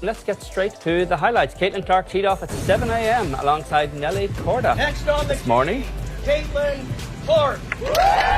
Let's get straight to the highlights. Caitlin Clark teed off at 7 a.m. alongside Nelly Korda Next on the this morning. Caitlin Clark.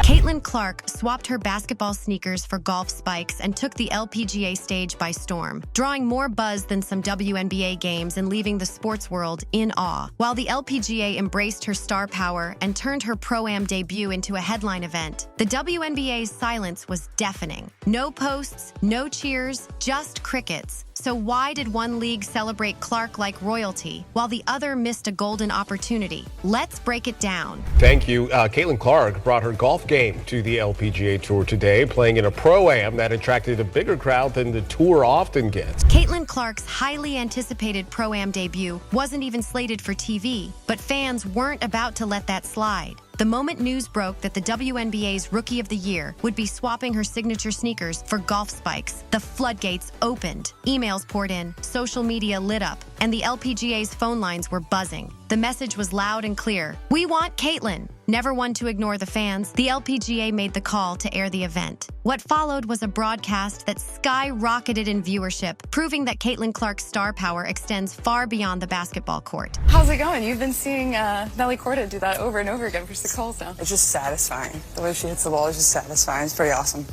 Caitlin Clark swapped her basketball sneakers for golf spikes and took the LPGA stage by storm, drawing more buzz than some WNBA games and leaving the sports world in awe. While the LPGA embraced her star power and turned her Pro-Am debut into a headline event, the WNBA's silence was deafening. No posts, no cheers, just crickets. So why did one league celebrate Clark like royalty, while the other missed a golden opportunity? Let's break it down. Thank you. Caitlin Clark brought her golf game to the LPGA Tour today, playing in a Pro-Am that attracted a bigger crowd than the Tour often gets. Caitlin Clark's highly anticipated Pro-Am debut wasn't even slated for TV, but fans weren't about to let that slide. The moment news broke that the WNBA's Rookie of the Year would be swapping her signature sneakers for golf spikes, the floodgates opened. Emails poured in, social media lit up, and the LPGA's phone lines were buzzing. The message was loud and clear. We want Caitlin. Never one to ignore the fans, the LPGA made the call to air the event. What followed was a broadcast that skyrocketed in viewership, proving that Caitlin Clark's star power extends far beyond the basketball court. How's it going? You've been seeing Nelly Korda do that over and over again for 6 holes now. It's just satisfying. The way she hits the ball is just satisfying. It's pretty awesome.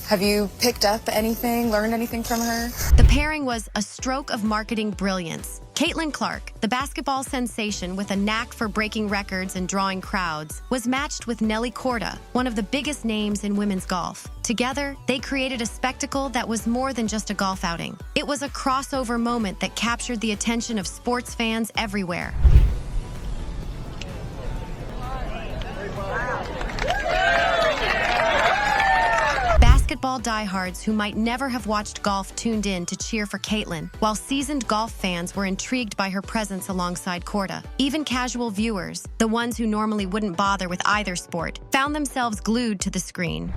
Have you picked up anything, learned anything from her? The pairing was a stroke of marketing brilliance. Caitlin Clark, the basketball sensation with a knack for breaking records and drawing crowds, was matched with Nelly Korda, one of the biggest names in women's golf. Together, they created a spectacle that was more than just a golf outing. It was a crossover moment that captured the attention of sports fans everywhere. Basketball diehards who might never have watched golf tuned in to cheer for Caitlin, while seasoned golf fans were intrigued by her presence alongside Korda. Even casual viewers, the ones who normally wouldn't bother with either sport, found themselves glued to the screen.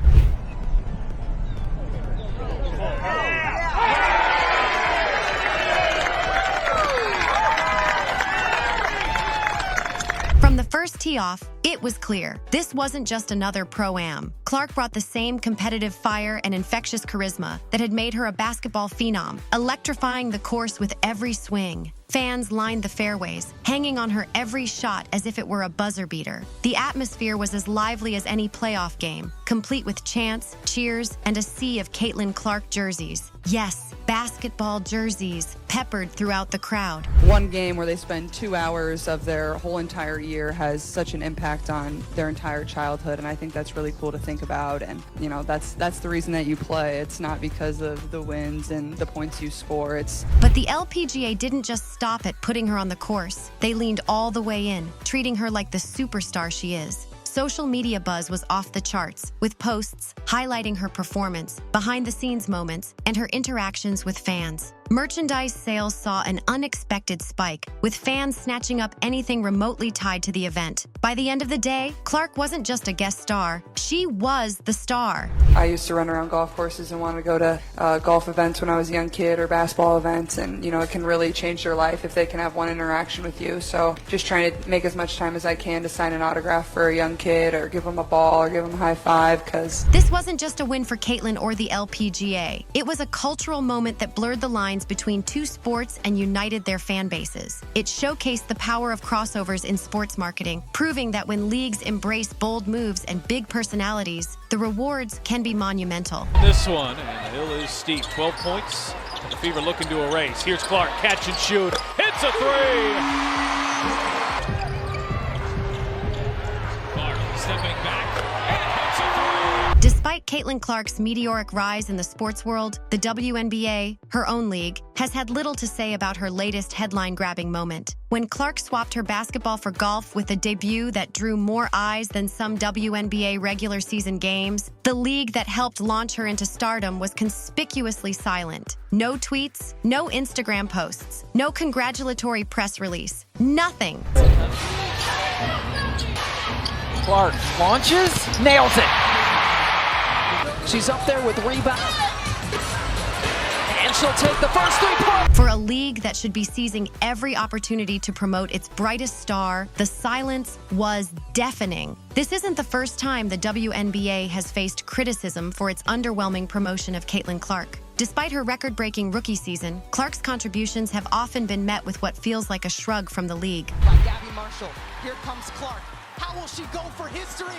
From the first tee off, it was clear. This wasn't just another Pro-Am. Clark brought the same competitive fire and infectious charisma that had made her a basketball phenom, electrifying the course with every swing. Fans lined the fairways, hanging on her every shot as if it were a buzzer beater. The atmosphere was as lively as any playoff game, complete with chants, cheers, and a sea of Caitlin Clark jerseys. Yes, basketball jerseys, peppered throughout the crowd. One game where they spend 2 hours of their whole entire year has such an impact on their entire childhood, and I think that's really cool to think about. And you know, that's the reason that you play. It's not because of the wins and the points you score. But the LPGA didn't just stop at putting her on the course. They leaned all the way in, treating her like the superstar she is. Social media buzz was off the charts, with posts highlighting her performance, behind-the-scenes moments, and her interactions with fans. Merchandise sales saw an unexpected spike, with fans snatching up anything remotely tied to the event. By the end of the day, Clark wasn't just a guest star, she was the star. I used to run around golf courses and want to go to golf events when I was a young kid, or basketball events, and you know, it can really change their life if they can have one interaction with you. So just trying to make as much time as I can to sign an autograph for a young kid, or give them a ball, or give them a high five, because this wasn't just a win for Caitlin or the LPGA. It was a cultural moment that blurred the lines between two sports and united their fan bases. It showcased the power of crossovers in sports marketing, proving that when leagues embrace bold moves and big personalities, the rewards can be monumental. This one, and the hill is steep. 12 points. The Fever looking to erase. Here's Clark, catch and shoot. Hits a three! Clark stepping back and hits a three! Despite Caitlin Clark's meteoric rise in the sports world, the WNBA, her own league, has had little to say about her latest headline-grabbing moment. When Clark swapped her basketball for golf with a debut that drew more eyes than some WNBA regular season games, the league that helped launch her into stardom was conspicuously silent. No tweets, no Instagram posts, no congratulatory press release, nothing. Clark launches, nails it. She's up there with rebound. And she'll take the first 3 points. For a league that should be seizing every opportunity to promote its brightest star, the silence was deafening. This isn't the first time the WNBA has faced criticism for its underwhelming promotion of Caitlin Clark. Despite her record-breaking rookie season, Clark's contributions have often been met with what feels like a shrug from the league. By Gabby Marshall. Here comes Clark. How will she go for history?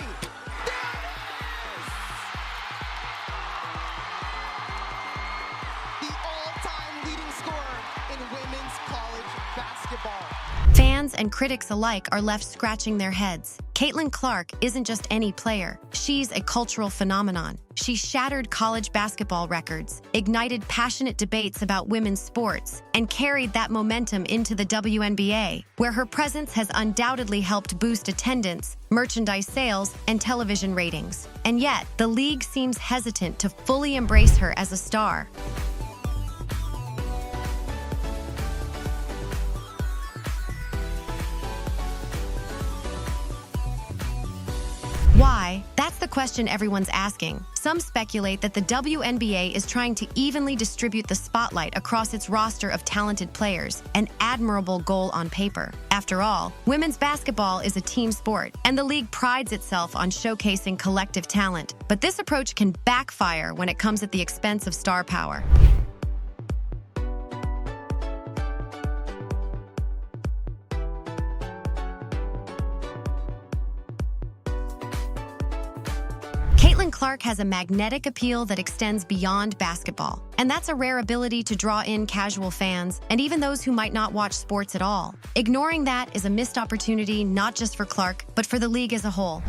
The all-time leading scorer in women's college basketball. Fans and critics alike are left scratching their heads. Caitlin Clark isn't just any player. She's a cultural phenomenon. She shattered college basketball records, ignited passionate debates about women's sports, and carried that momentum into the WNBA, where her presence has undoubtedly helped boost attendance, merchandise sales, and television ratings. And yet, the league seems hesitant to fully embrace her as a star. Why? That's the question everyone's asking. Some speculate that the WNBA is trying to evenly distribute the spotlight across its roster of talented players, an admirable goal on paper. After all, women's basketball is a team sport, and the league prides itself on showcasing collective talent. But this approach can backfire when it comes at the expense of star power. Caitlin Clark has a magnetic appeal that extends beyond basketball, and that's a rare ability to draw in casual fans and even those who might not watch sports at all. Ignoring that is a missed opportunity not just for Clark, but for the league as a whole.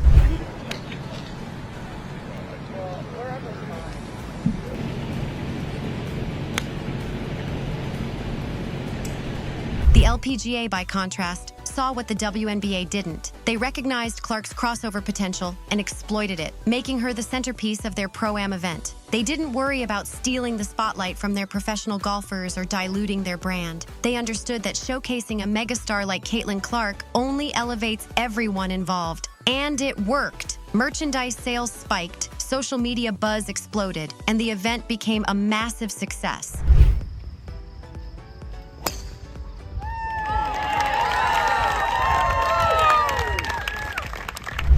The LPGA, by contrast, saw what the WNBA didn't. They recognized Clark's crossover potential and exploited it, making her the centerpiece of their Pro-Am event. They didn't worry about stealing the spotlight from their professional golfers or diluting their brand. They understood that showcasing a megastar like Caitlin Clark only elevates everyone involved. And it worked. Merchandise sales spiked, social media buzz exploded, and the event became a massive success.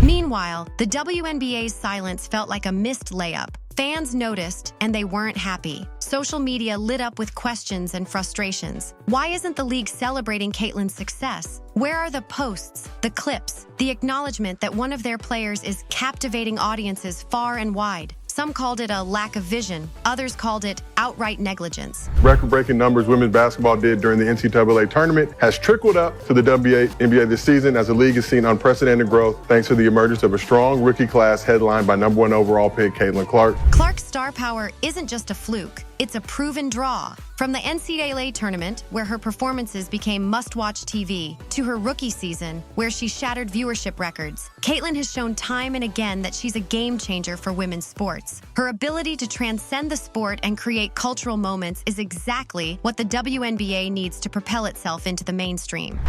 Meanwhile, the WNBA's silence felt like a missed layup. Fans noticed, and they weren't happy. Social media lit up with questions and frustrations. Why isn't the league celebrating Caitlin's success? Where are the posts, the clips, the acknowledgement that one of their players is captivating audiences far and wide? Some called it a lack of vision. Others called it outright negligence. Record-breaking numbers women's basketball did during the NCAA tournament has trickled up to the WNBA this season as the league has seen unprecedented growth thanks to the emergence of a strong rookie class headlined by #1 overall pick Caitlin Clark. Clark's star power isn't just a fluke. It's a proven draw. From the NCAA tournament, where her performances became must-watch TV, to her rookie season, where she shattered viewership records, Caitlin has shown time and again that she's a game-changer for women's sports. Her ability to transcend the sport and create cultural moments is exactly what the WNBA needs to propel itself into the mainstream.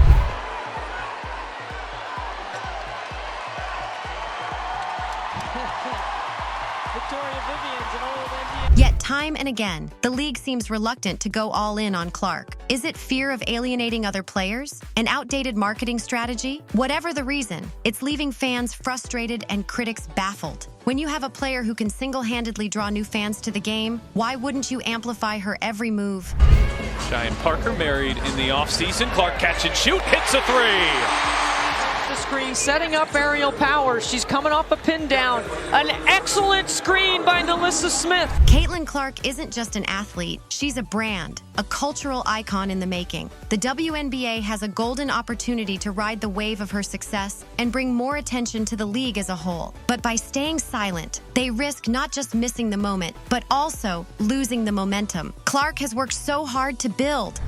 Yet time and again, the league seems reluctant to go all in on Clark. Is it fear of alienating other players? An outdated marketing strategy? Whatever the reason, it's leaving fans frustrated and critics baffled. When you have a player who can single-handedly draw new fans to the game, why wouldn't you amplify her every move? Cheyenne Parker married in the offseason. Clark catch and shoot, hits a three. The screen, setting up aerial power. She's coming off a pin down. An excellent screen by Nalissa Smith. Caitlin Clark isn't just an athlete. She's a brand, a cultural icon in the making. The WNBA has a golden opportunity to ride the wave of her success and bring more attention to the league as a whole. But by staying silent, they risk not just missing the moment, but also losing the momentum Clark has worked so hard to build.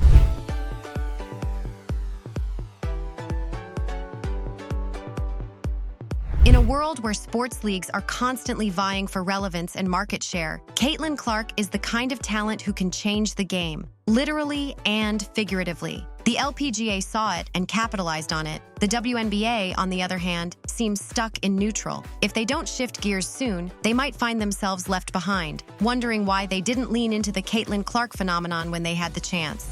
In a world where sports leagues are constantly vying for relevance and market share, Caitlin Clark is the kind of talent who can change the game, literally and figuratively. The LPGA saw it and capitalized on it. The WNBA, on the other hand, seems stuck in neutral. If they don't shift gears soon, they might find themselves left behind, wondering why they didn't lean into the Caitlin Clark phenomenon when they had the chance.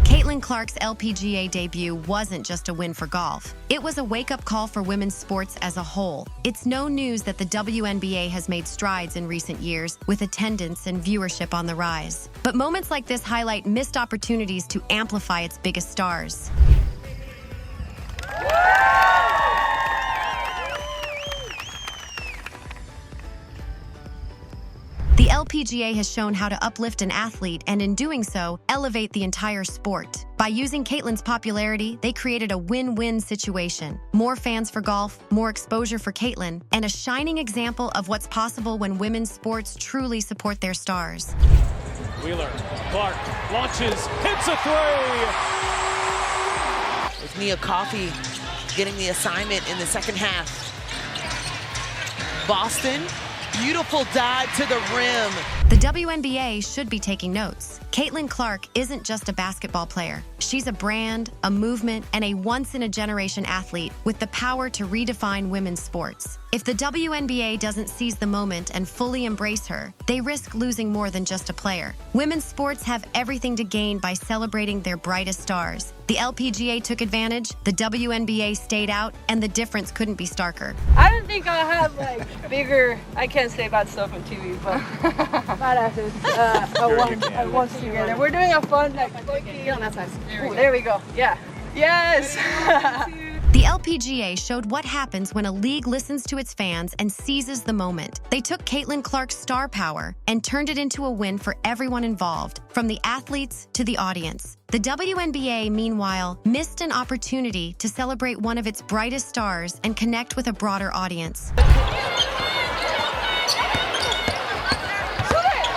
Caitlin Caitlin Clark's LPGA debut wasn't just a win for golf. It was a wake-up call for women's sports as a whole. It's no news that the WNBA has made strides in recent years, with attendance and viewership on the rise. But moments like this highlight missed opportunities to amplify its biggest stars. The LPGA has shown how to uplift an athlete and, in doing so, elevate the entire sport. By using Caitlin's popularity, they created a win-win situation. More fans for golf, more exposure for Caitlin, and a shining example of what's possible when women's sports truly support their stars. Wheeler, Clark launches, hits a three! With Nia Coffey getting the assignment in the second half. Boston, beautiful dive to the rim. The WNBA should be taking notes. Caitlin Clark isn't just a basketball player. She's a brand, a movement, and a once-in-a-generation athlete with the power to redefine women's sports. If the WNBA doesn't seize the moment and fully embrace her, they risk losing more than just a player. Women's sports have everything to gain by celebrating their brightest stars. The LPGA took advantage, the WNBA stayed out, and the difference couldn't be starker. I don't think I'll have bigger, I can't say bad stuff on TV, but badasses once together. We're doing a fun, on that side. There we go, yeah. Yes! The LPGA showed what happens when a league listens to its fans and seizes the moment. They took Caitlin Clark's star power and turned it into a win for everyone involved, from the athletes to the audience. The WNBA, meanwhile, missed an opportunity to celebrate one of its brightest stars and connect with a broader audience.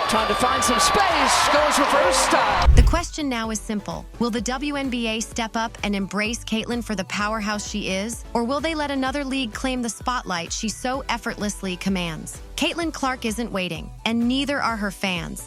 Trying to find some space, goes reverse style. The question now is simple. Will the WNBA step up and embrace Caitlin for the powerhouse she is? Or will they let another league claim the spotlight she so effortlessly commands? Caitlin Clark isn't waiting, and neither are her fans.